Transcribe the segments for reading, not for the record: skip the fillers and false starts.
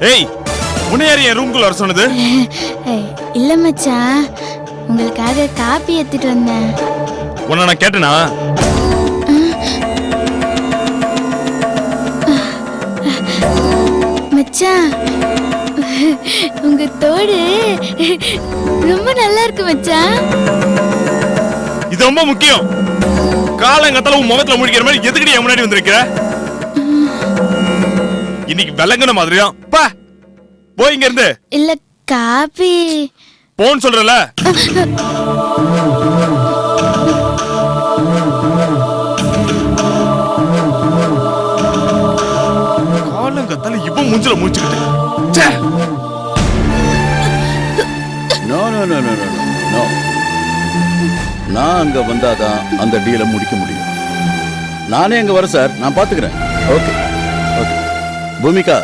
ஏய், உன்னை யார் என் ரூம்குள்ள வர சொன்னது? இல்ல மச்சான், உங்களுக்காக காப்பி எடுத்துட்டு வந்தேன். உன்னை நான் கேட்டேனா? மச்சான், உங்க தோடு ரொம்ப நல்லா இருக்கு மச்சான். இது ரொம்ப முக்கியம். காலங்கத்தால உன் முகத்துல முடிக்கிற மாதிரி எதுக்கடி என் முன்னாடி வந்திருக்க? இன்னைக்கு விளங்குன மாதிரியா? பா, போய் இங்க இருந்து. இல்ல காபி போன்னு சொல்றல. காலங்கத்தால இவன் மூஞ்சில முடிச்சுக்கிட்டு. No no no no no. நான் அங்க வந்தாதான் அந்த டீலை முடிக்க முடியும். நானே அங்க வரேன் சார், நான் பாத்துக்கிறேன். Okay okay. பூமிகா,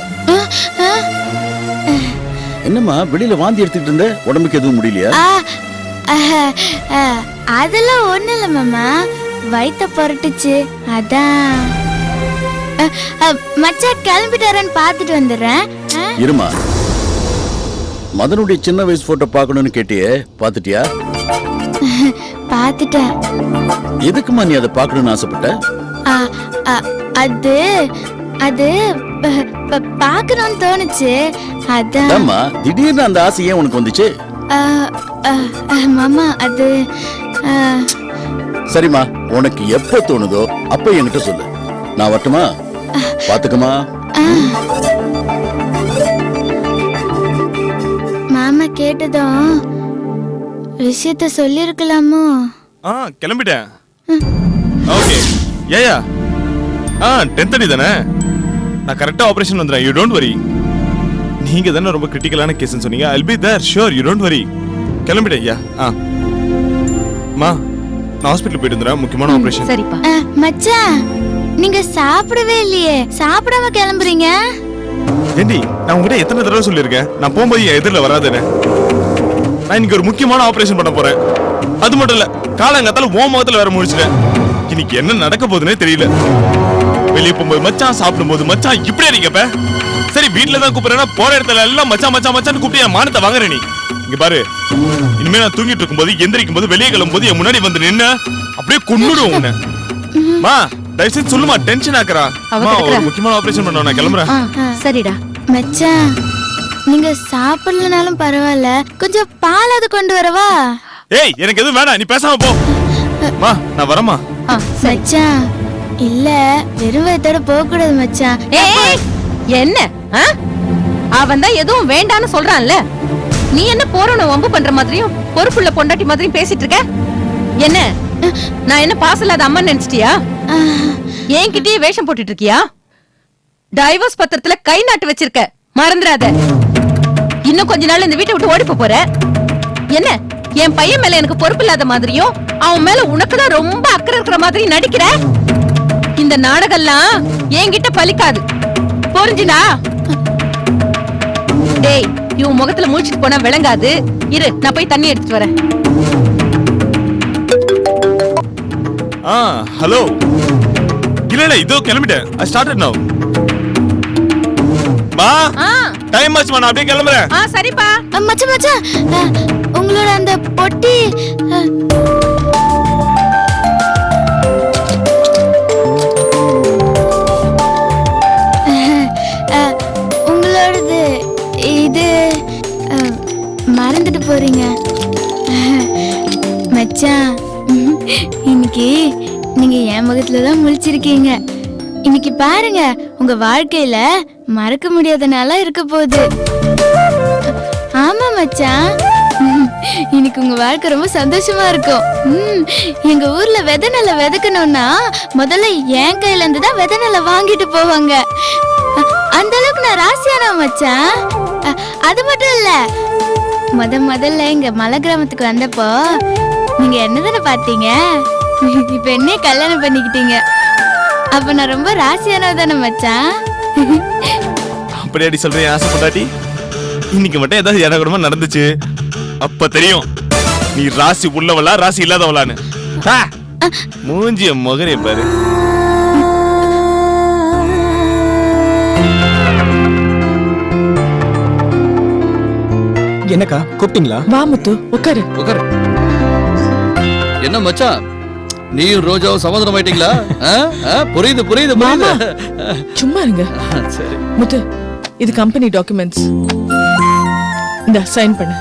என்னம்மா வெளியில வாந்தி எடுத்துக்கிட்டு இருந்த? உடம்புக்கு எதுவும் முடியலையா? அதெல்லாம் ஒண்ணு இல்ல மாமா, வயித்த புரட்டுச்சு அதான். மச்சான் கிளம்பிட்டாரன்னு பாத்துட்டு வந்துடுறேன். இருமா, மதனுடைய சின்ன வயசு போட்டோ பார்க்கணும்னு கேட்டியே, பாத்துட்டியா? பாத்துட்டேன். எதுக்குமா நீ அதை பார்க்கணும்னு ஆசைப்பட்ட? அது அது பார்க்கணும்னு தோணுச்சு அதான். ஆமா, திடீர்னு அந்த ஆசை ஏன் உனக்கு வந்துச்சு? மாமா அது சரிம்மா, உனக்கு எப்ப தோணுதோ அப்ப என்கிட்ட சொல்லு, நான் வரட்டுமா? பாத்துக்கமா. மாமா கேட்டதும் விஷயத்த சொல்லிருக்கலாமோ? கிளம்பிட்டேன். ஓகே. ஏயா 10:30 தானே? நான் கரெக்டா ஆபரேஷன் வந்துறேன். You don't worry. நீங்க தானே ரொம்ப கிரிட்டிக்கலான கேஸ்னு சொன்னீங்க. I'll be there sure, you don't worry. கிளம்பிட்டேன் ஐயா. மா, நான் ஹாஸ்பிடல் போயிட்டு வந்துறேன். முக்கியமான ஆபரேஷன். சரிப்பா. மச்சான், நீங்க சாப்பிடவே இல்லையே, சாப்பிடாம கிளம்புறீங்க? ஏண்டி, நான் உங்ககிட்ட எத்தனை தடவை சொல்லியிருக்கேன் நான் போகும்போது என் எதிரில் வராதுன்னு? நான் இன்னைக்கு ஒரு முக்கியமான ஆபரேஷன் பண்ண போறேன். அது மட்டும் இல்ல, காலங்காத்தால ஓ முகத்துல வேற முடிச்சிட்டேன். இன்னைக்கு என்ன நடக்க போகுதுன்னே தெரியல. வெளியே போகும்போது மச்சான், சாப்பிடும்போது மச்சான், இப்படியே இருக்கப்ப. சரி, வீட்டுல தான் கூப்பிடுறேன்னா போற இடத்துல எல்லாம் மச்சான் மச்சான் மச்சான்னு கூப்பிட்டு என் மானத்தை வாங்குற நீ. இங்க பாரு, இனிமே நான் தூங்கிட்டு இருக்கும்போது எந்திரிக்கும் போது வெளியே கிளம்பும் போது என் முன்னாடி வந்து நின்னு அப்படியே கொன்னுடுவோம் உன்னை. மா, தயவு செஞ்சு சொல்லுமா, டென்ஷன் ஆக்குறா. ஒரு முக்கியமான ஆபரேஷன் பண்ணோம், நான் கிளம்புறேன். சரிடா. மச்சான், நீங்க சாப்பிடலனாலும் பரவாயில்ல, கொஞ்சம் பாலாவது கொண்டு வரவா? ஏய், எனக்கு எதுவும் வேணாம், நீ பேசாம போ. மா, நான் வரமா. மச்சான், இல்ல வெறும் வயித்தோட போக கூடாது மச்சான். ஏய், என்ன அவன் தான் எதுவும் வேண்டான்னு சொல்றான்ல, நீ என்ன போறணும் வம்பு பண்ற மாதிரியும் பொறுப்புள்ள பொண்டாட்டி மாதிரியும் பேசிட்டு இருக்க? என்ன, நான் என்ன பாசலாத அம்மா நினைச்சிட்டியா? என்கிட்டயே வேஷம் போட்டுட்டு இருக்கியா? டைவர்ஸ் பத்திரத்துல கை நாட்டு வச்சிருக்க, மறந்துடாத. இன்னும் கொஞ்ச நாள் இந்த வீட்டை விட்டு ஓடி போற. என்ன, என் பையன் மேல எனக்கு பொறுப்பு இல்லாத மாதிரியும் அவன் மேல உனக்குதான் ரொம்ப அக்கறை இருக்கிற மாதிரி நடிக்கிற? இந்த நாடகம்லாம் என்கிட்ட பலிக்காது, புரிஞ்சுதா? டேய், இவன் முகத்துல மூச்சிட்டு போனா விளங்காது. இரு, நான் போய் தண்ணி எடுத்துட்டு வரேன். ஹலோ. இல்ல இதோ கிளம்பிட்டேன். I started now. மா, டைம் ஆச்சு, நான் அப்படியே கிளம்புறேன். சரிப்பா. மச்சான் மச்சான், உங்களோட அந்த பொட்டி உங்களோடது, இது மறந்துட்டு போறீங்க மச்சான். இன்னைக்கு நீங்க என் முகத்துலதான் முழிச்சிருக்கீங்க. இன்னைக்கு பாருங்க, உங்க வாழ்க்கையில மறக்க முடியாத நாளா இருக்க போகுது. ஆமா மச்சான், இன்னைக்கு உங்க வாழ்க்கை ரொம்ப சந்தோஷமா இருக்கும். எங்க ஊர்ல விதை நெல்லை விதைக்கணும்னா முதல்ல என் கையில இருந்து தான் விதை நெல்லை வாங்கிட்டு போவாங்க. அந்த அளவுக்கு நான் ராசியானவ மச்சான். அது மட்டும் இல்ல, முதல்ல எங்க மலை கிராமத்துக்கு வந்தப்போ நீங்க என்னதானே பாத்தீங்க, இப்ப என்ன கல்யாணம் பண்ணிக்கிட்டீங்க. அப்ப நான் ரொம்ப ராசியானவ தானே மச்சான். அப்படியே சொல்றேன் ஆசை பொண்டாட்டி. இன்னைக்கு மட்டும் ஏதாவது இடகுடமா நடந்துச்சு, அப்ப தெரியும் நீ ராசி உள்ளவளா ராசி இல்லாதவளான்னு. மூஞ்சிய மகரே பாரு. என்னக்கா கூப்பிட்டீங்களா? வா முத்து உட்காரு. உட்காரு. என்ன மச்சான், நீயும் ரோஜாவும் சமாதானம் ஆயிட்டீங்களா? புரியுது புரியுது மாமா புரியுது. சும்மா இருங்க. சரி. முத்து இது கம்பெனி டாக்குமெண்ட்ஸ். இந்த சைன் பண்ணு.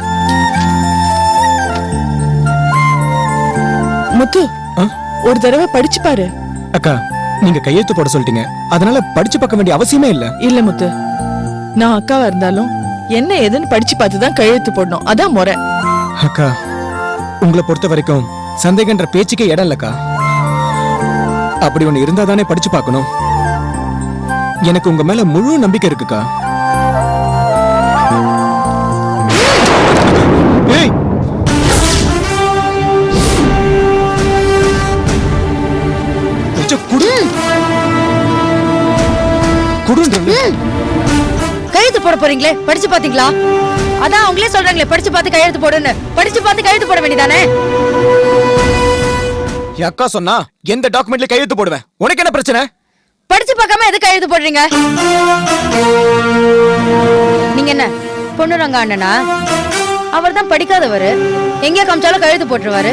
முத்து ஒரு தடவை படிச்சு பாரு. அக்கா நீங்க கையெழுத்து போட சொல்லிட்டீங்க, அதனால படிச்சு பார்க்க வேண்டிய அவசியமே இல்ல. இல்ல முத்து, நான் அக்காவா இருந்தாலும் என்ன ஏதுன்னு படிச்சு பார்த்து தான் கையெழுத்து போடணும். அதான் முறை. அக்கா உங்களை பொறுத்த வரைக்கும் சந்தேகன்ற பேச்சுக்கே இடம் இல்லக்கா. அப்படி ஒண்ணு இருந்தா தானே படிச்சு பார்க்கணும். எனக்கு உங்க மேல முழு நம்பிக்கை இருக்குக்கா. ஏய் குடு குடுன்றது. கையெழுத்து போட போறீங்களே, படிச்சு பாத்தீங்களா? அதான் அவங்களே சொல்றாங்களே படிச்சு பார்த்து கையெழுத்து போடுன்னு. படிச்சு பார்த்து கையெழுத்து போட வேண்டியதானே? என் அக்கா சொன்னா எந்த டாக்குமெண்ட்ல கையெழுத்து போடுவேன். உனக்கு என்ன பிரச்சனை? படிச்சு பார்க்காம எதுக்கு கையெழுத்து போடுறீங்க? நீங்க என்ன பொண்ணுரங்க அண்ணனா? அவர் தான் படிக்காதவரு, எங்க காமிச்சாலும் கையெழுத்து போட்டுருவாரு.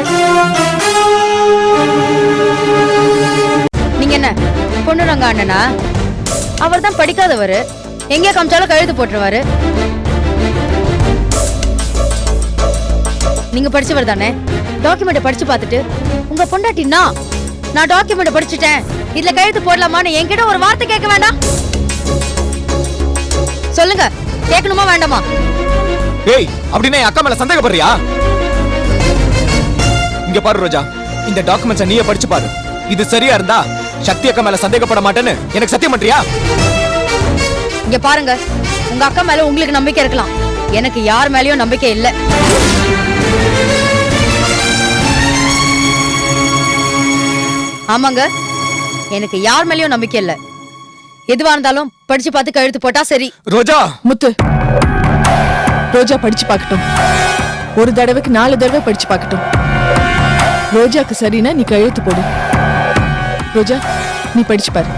நீங்க என்ன பொண்ணுரங்க அண்ணனா? அவர் தான் படிக்காதவரு, எங்க காமிச்சாலும் கையெழுத்து போட்டுருவாரு. நீங்க படிச்சவர் தானே? டாக்குமெண்ட் படிச்சு பார்த்துட்டு உங்க பொண்டாட்டினா நான் டாக்குமெண்ட் படிச்சுட்டேன், இதுல கையெழுத்து போடலாமான்னு என்கிட்ட ஒரு வார்த்தை கேட்க வேண்டாம்? சொல்லுங்க, கேட்கணுமா வேண்டாமா? ஏய் அப்படின்னா என் அக்கா மேல சந்தேகப்படுறியா? இங்க பாரு ரோஜா, இந்த டாக்குமெண்ட்ஸை நீயே படிச்சு பாரு. இது சரியா இருந்தா சக்தி அக்கா மேல சந்தேகப்பட மாட்டேன்னு எனக்கு சத்தியம் பண்றியா? இங்க பாருங்க, உங்க அக்கா மேல உங்களுக்கு நம்பிக்கை இருக்கலாம், எனக்கு யார் மேலயும் நம்பிக்கை இல்ல. ஆமாங்க, எனக்கு யார் மேலயும் நம்பிக்கை இல்ல. எதுவா இருந்தாலும் படிச்சு பார்த்து கையெழுத்து போட்டா சரி. ரோஜா முத்து ரோஜா படிச்சு பார்க்கட்டும். ஒரு தடவைக்கு 4 தடவை படிச்சு பார்க்கட்டும். ரோஜாக்கு சரினா நீ கையெழுத்து போடு. ரோஜா நீ படிச்சு பாரு.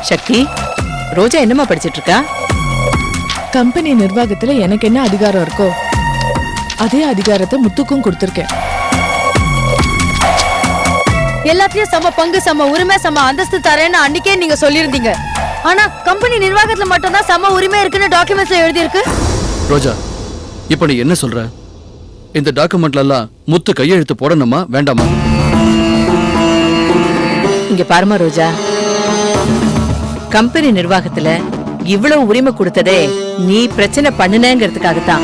சக்தி, ரோஜா என்னமா படிச்சிட்டு இருக்கா? கம்பெனி நிர்வாகத்துல எனக்கு என்ன அதிகாரம் இருக்கோ அதே அதிகாரத்தை முத்துக்கும் கொடுத்திருக்கேன். எல்லாத்தையும் சம பங்கு, சம உரிமை, சம அந்தஸ்து தரேன்னு அன்னைக்கே நீங்க சொல்லியிருந்தீங்க. ஆனா கம்பெனி நிர்வாகத்துல மட்டும் தான் சம உரிமை இருக்குன்னு டாக்குமெண்ட்ஸ்ல எழுதி இருக்கு. ரோஜா, இப்ப நீ என்ன சொல்ற? இந்த டாக்குமெண்ட்ல எல்லாம் முத்து கையெழுத்து போடணுமா வேண்டாமா? இங்க பாருமா ரோஜா, கம்பெனி நிர்வாகத்துல இவ்வளவு உரிமை கொடுத்ததே நீ பிரச்சனை பண்ணுனேங்கிறதுக்காகத்தான்.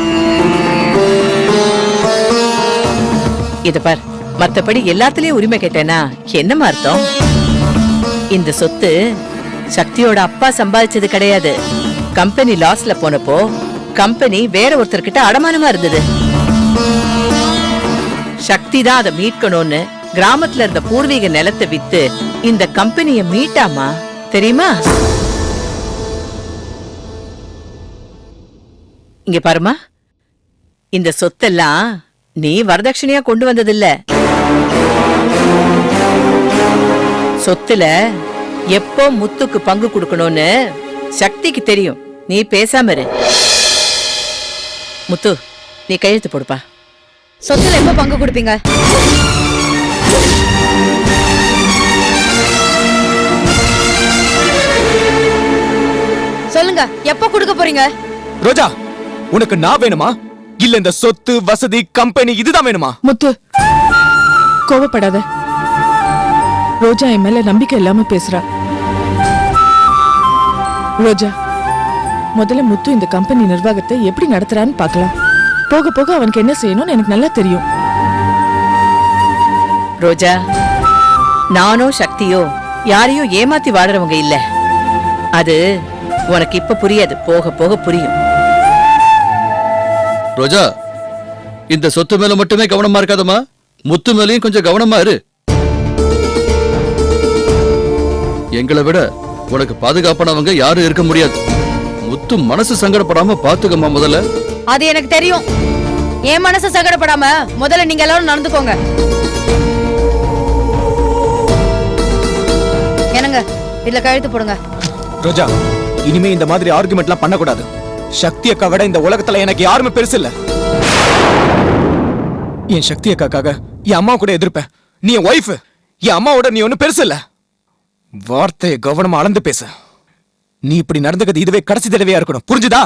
இத பார், மத்தபடி எல்லாத்துலயும் உரிமை கேட்டேனா என்னமா அர்த்தம்? இந்த சொத்து சக்தியோட அப்பா சம்பாதிச்சது கிடையாது. கம்பெனி லாஸ்ல போனப்போ கம்பெனி வேற ஒருத்தர்கிட்ட அடமானமா இருந்தது. சக்தி தான் அதை மீட்கணும்னு கிராமத்துல இருந்த பூர்வீக நிலத்தை வித்து இந்த கம்பெனிய மீட்டாமா, தெரியுமா? இங்க பாருமா, இந்த சொத்தெல்லாம் நீ வரதட்சணையா கொண்டு வந்ததில்ல. சொத்துல எப்போ முத்துக்கு பங்கு கொடுக்கணும்னு சக்திக்கு தெரியும். நீ பேசாம இரு. முத்து, நீ கையெழுத்து போடுப்பா. சொத்துல எப்ப பங்கு கொடுப்பீங்க? சொல்லுங்க, எப்ப கொடுக்க போறீங்க? ரோஜா, உனக்கு நான் வேணுமா இல்ல இந்த சொத்து வசதி கம்பெனி இதுதான் வேணுமா? முத்து கோவப்படாத. ரோஜா என் மேல நம்பிக்கை இல்லாம பேசுறா. ரோஜா, முதல்ல முத்து இந்த கம்பெனி நிர்வாகத்தை எப்படி நடத்துறான்னு பார்க்கலாம். போக போக அவனுக்கு என்ன செய்யணும்னு எனக்கு நல்லா தெரியும். ரோஜா, நானோ சக்தியோ யாரையும் ஏமாத்தி வாடுறவங்க இல்ல. அது உனக்கு இப்ப புரியாது, போக போக புரியும். ரோஜா, இந்த சொத்து மேல மட்டுமே கவனமா இருக்காதம்மா, முத்து மேலையும் கொஞ்சம் கவனமா இரு. எங்களை விட உனக்கு பாதுகாப்பானவங்க யாரும் இருக்க முடியாது. முத்து மனசு சங்கடப்படாம பாத்துக்கம்மா முதல்ல. அது எனக்கு தெரியும். என் மனசு சங்கடப்படாம முதல்ல நீங்க எல்லாரும் நடந்துக்கோங்க. என்னங்க இதுல கழுத்து போடுங்க. ரோஜா, இனிமே இந்த மாதிரி ஆர்குமெண்ட்லாம் பண்ணக்கூடாது. சக்தி அக்கா விட இந்த உலகத்துல எனக்கு யாருமே பெருசு இல்ல. என் சக்தி அக்காக்காக என் அம்மா கூட எதிர்ப்பேன். நீ என் ஒய்ஃப். என் அம்மாவோட நீ ஒன்னும் பெருசு இல்ல. வார்த்தையை கவனமா அளந்து பேச. நீ இப்படி நடந்துக்கிறது இதுவே கடைசி தடவையா இருக்கணும். புரிஞ்சுதா?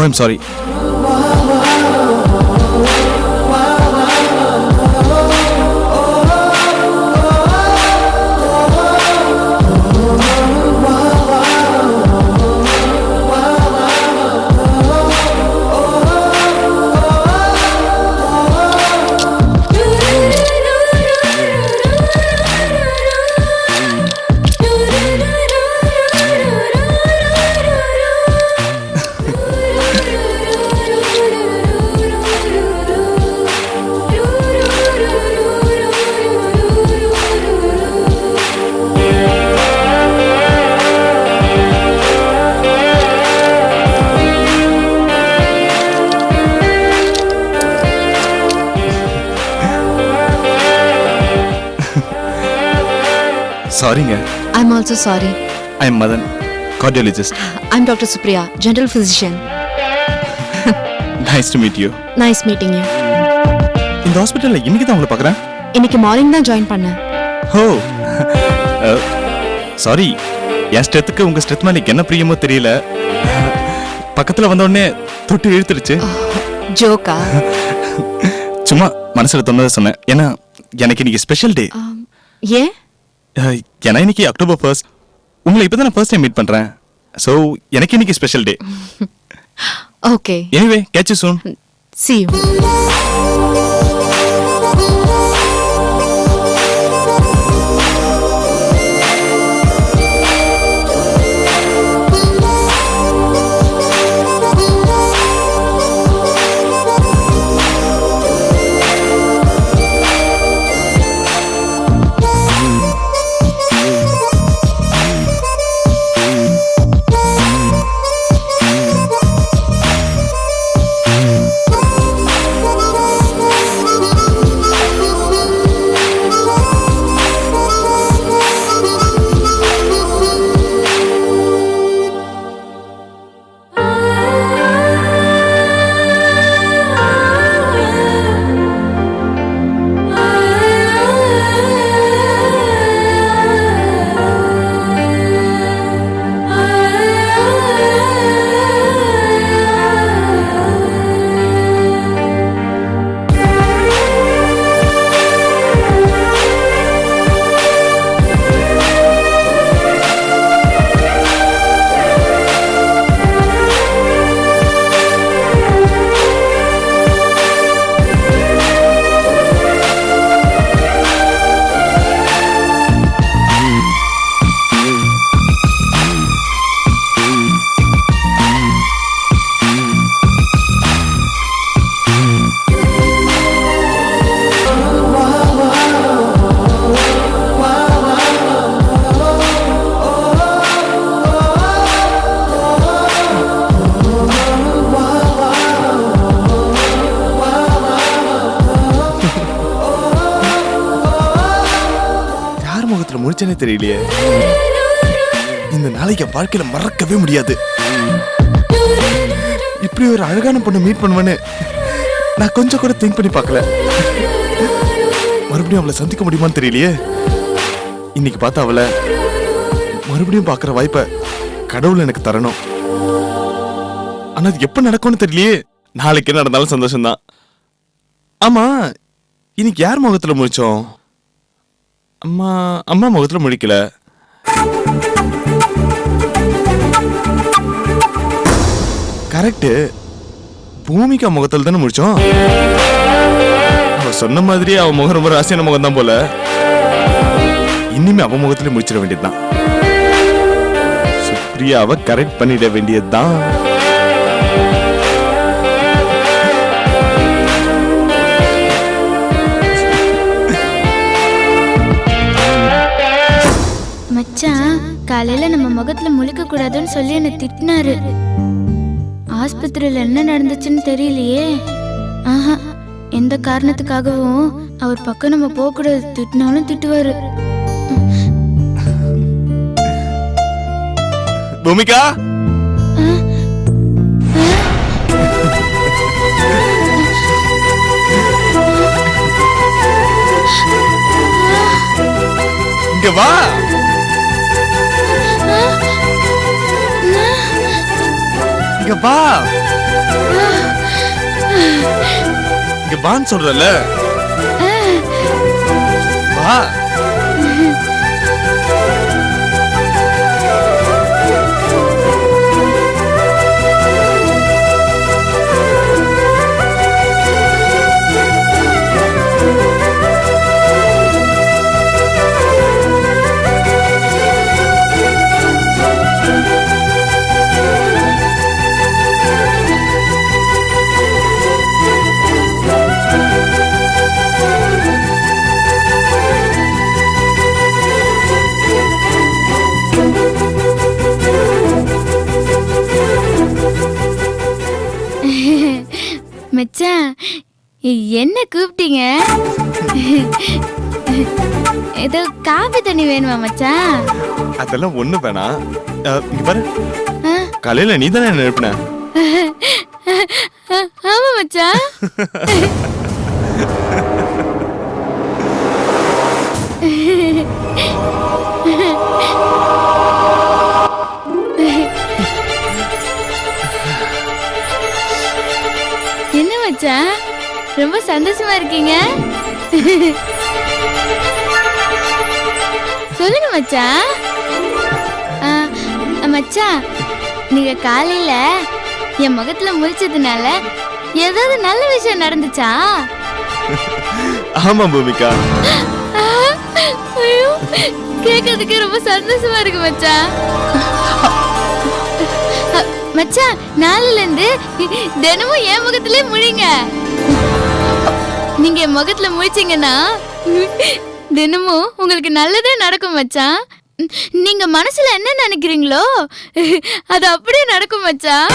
I'm sorry. Sorryங்க. I'm also sorry. I'm Madan, cardiologist. I'm Dr. Supriya, general physician. Nice to meet you. Nice meeting you. இந்த ஹாஸ்பிடல்ல இன்னைக்கு தான் உங்களை பார்க்கறேன். இன்னைக்கு மார்னிங் தான் ஜாயின் பண்ணேன். ஓ. சாரி. என் ஸ்ட்ரெத்துக்கு உங்க ஸ்ட்ரெத் மேல என்ன பிரியமோ தெரியல. பக்கத்துல வந்த உடனே தொட்டு இழுத்துருச்சு. ஜோக்கா? சும்மா மனசுல தோணுதை சொன்னேன். ஏன்னா எனக்கு இன்னைக்கு ஸ்பெஷல் டே. ஏன்? ஏன்னா இன்னைக்கு October 1st. உங்களை இப்பதான் நான் ஃபர்ஸ்ட் டைம் மீட் பண்றேன். சோ எனக்கு இன்னைக்கு special day. Okay. Anyway, catch you soon. See you. பண்றதுனே தெரியலையே. இந்த நாளைக்கு என் வாழ்க்கையில மறக்கவே முடியாது. இப்படி ஒரு அழகான பொண்ணு மீட் பண்ணுவேன்னு நான் கொஞ்சம் கூட திங்க் பண்ணி பார்க்கல. மறுபடியும் அவளை சந்திக்க முடியுமான்னு தெரியலையே. இன்னைக்கு பார்த்தா அவளை மறுபடியும் பார்க்குற வாய்ப்பை கடவுள் எனக்கு தரணும். ஆனா அது எப்ப நடக்கும்னு தெரியலையே. நாளைக்கு என்ன நடந்தாலும் சந்தோஷம்தான். ஆமா, இன்னைக்கு யார் முகத்துல முழிச்சோம்? அம்மா முகத்துல முழிக்கல. கரெக்ட், பூமிகா முகத்துல தானே முடிச்சோம். அவ சொன்ன மாதிரி அவ முகம் ரொம்ப ராசியான முகம் தான் போல. இனிமே அவ முகத்துல முடிச்சிட வேண்டியதுதான். சுப்ரியாவை கரெக்ட் பண்ணிட வேண்டியதுதான். மச்சான் காலையில நம்ம முகத்துல முழிக்க கூடாதுன்னு சொல்லி என்ன திட்டினாரு. ஆஸ்பத்திரியில என்ன நடந்துச்சுன்னு தெரியலையே. ஆஹா, எந்த காரணத்துக்காகவும் அவர் பக்கம் நம்ம போக கூடாது. திட்டினாலும் திட்டுவாரு. பூமிகா, இங்க வா. இங்க வா. இங்க வான்னு சொல்றல. வா. மச்சான், என்ன கூப்பிட்டீங்க? ஏதோ காபி தண்ணி வேணுமா மச்சான்? அதெல்லாம் ஒண்ணு வேணாம். இங்க பாரு, காலையில நீ தானே என்ன எழுப்பின? ஆமா மச்சான். என்ன மச்சான், ரொம்ப சந்தோஷமா இருக்கீங்க? சொல்லுங்க மச்சான். மச்சான், நீங்க காலையில என் முகத்துல முழிச்சதுனால ஏதாவது நல்ல விஷயம் நடந்துச்சா? ஆமா பூமிகா. ஐயோ, கேட்கறதுக்கு ரொம்ப சந்தோஷமா இருக்கு மச்சான். மச்சான், நாளைல இருந்து தினமும் என் முகத்திலே முழிங்க. நீங்க என் முகத்துல முழிச்சீங்கன்னா தினமும் உங்களுக்கு நல்லதே நடக்கும் மச்சான். நீங்க மனசுல என்ன நினைக்கிறீங்களோ அது அப்படியே நடக்கும் மச்சான்.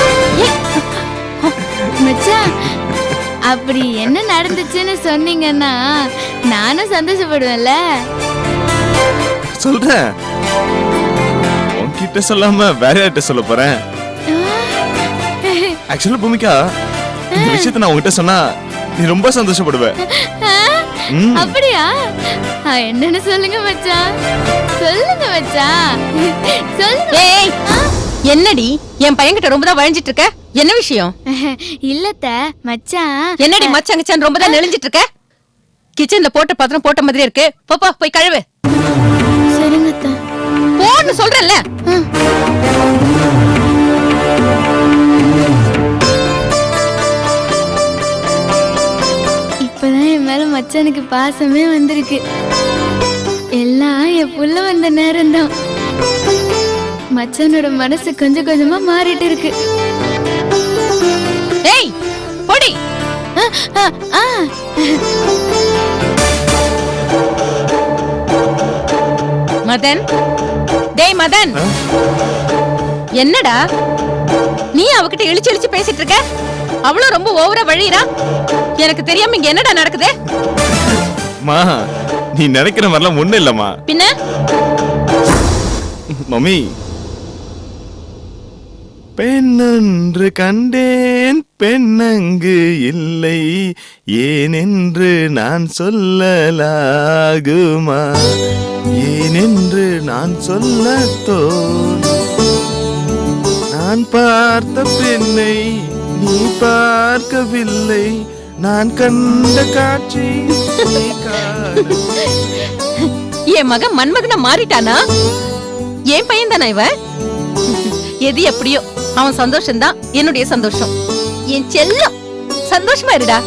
மச்சான், அப்படி என்ன நடந்துச்சுன்னு சொன்னீங்கன்னா நானும் சந்தோஷப்படுவேன்ல. சொல்றேன். உன்கிட்ட சொல்லாம வேற யார்கிட்ட சொல்ல போறேன்? ஆக்சுவலா பூமிகா, இந்த விஷயத்தை நான் உன்கிட்ட சொன்னா நீ ரொம்ப சந்தோஷப்படுவ. அப்படியா? என்னன்னு சொல்லுங்க மச்சான், சொல்லுங்க மச்சான், சொல்லுங்க. ஏய், என்னடி என் பையன்கிட்ட ரொம்ப தான் வழிஞ்சிட்டு இருக்க? என்ன விஷயம்? இல்லத்த மச்சான். என்னடி மச்சான் கிச்சான் ரொம்ப தான் நெளிஞ்சிட்டு இருக்க? கிச்சன்ல போட்ட பாத்திரம் போட்ட மாதிரி இருக்கு. போ போய் கழுவு. சரிங்க அத்தை. போன்னு சொல்றேன்ல. இப்பதான் என் மேல மச்சானுக்கு பாசமே வந்திருக்கு. எல்லாம் என் புள்ள வந்த நேரம்தான். மச்சானோட மனசு கொஞ்சம் கொஞ்சமா மாறிட்டு இருக்கு. ஏய், போடி. மதன், டேய் மதன், என்னடா நீ அவகிட்ட இழிச்சு இழிச்சு பேசிட்டு இருக்க? அவளும் ரொம்ப ஓவரா வழியறா. எனக்கு தெரியாம இங்க என்னடா நடக்குது? மா, நீ நினைக்கிற மாதிரிலாம் ஒண்ணு இல்லம்மா. பின்ன மம்மி, பெண்ணொன்று கண்டேன் பெண்ணங்கு இல்லை, ஏனென்று நான் சொல்லலாகுமா, ஏனென்று நான் சொல்லத்தோ, நான் பார்த்த பெண்ணை நீ பார்க்கவில்லை, நான் கண்ட காட்சி நீ காணவில்லை. என் மகன் மன்மதனா மாறிட்டானா? என் பையன் தானே இவன்? எது எப்படியோ அவன் சந்தோஷம்தான் என்னுடைய சந்தோஷம். என் செல்லம் சந்தோஷமா இருடா.